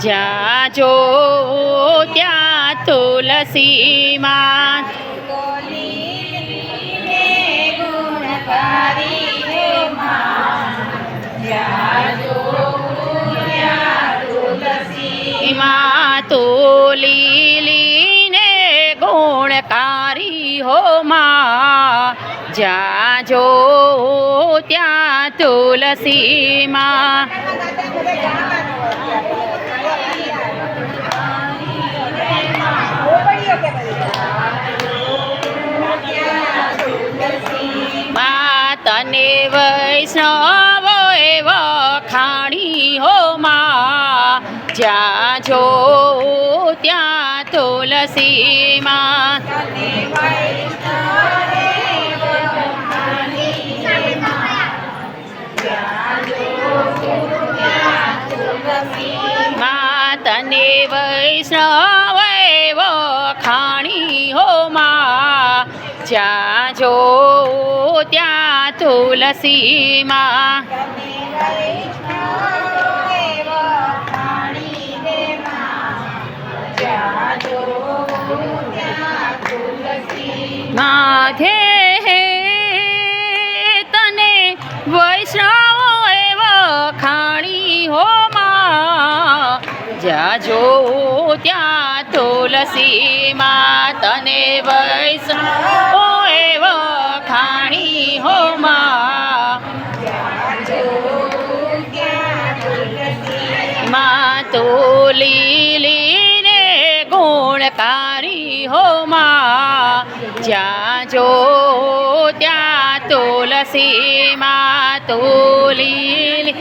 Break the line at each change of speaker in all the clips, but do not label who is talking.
જ્યાં જો ત્યાં તુલસી માં માં તુલી ને ગુણકારી હો માં જ્યાં જો ત્યાં તુલસી માં તને વૈષ્ણવો વખાણી હો માં જ્યાં જો ત્યાં તુલસી માં તને વૈષ્ણવ વખાણી હો માં જ્યાં જો ત્યાં તુલસી માં માધે તને વૈષ્ણવ વખાણી હો માં જ્યાં જો ત્યાં તુલસી માં તને વૈષ્ણવ વખાણી હો માં તુલી ને ગુણકારી હો માં જ્યાં જો ત્યાં તુલસી માં તુલી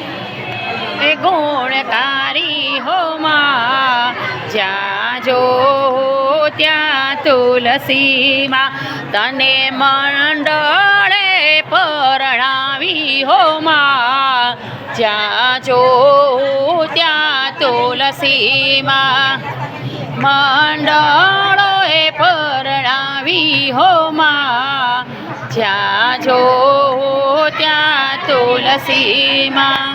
ગુણકારી હો માં જ્યાં જો ત્યાં તુલસી માં તને મંડળે પરણાવી હો માં જ્યાં જો ત્યાં તુલસી માં મંડળોએ પરણાવી હો માં જ્યાં જો ત્યાં તુલસી માં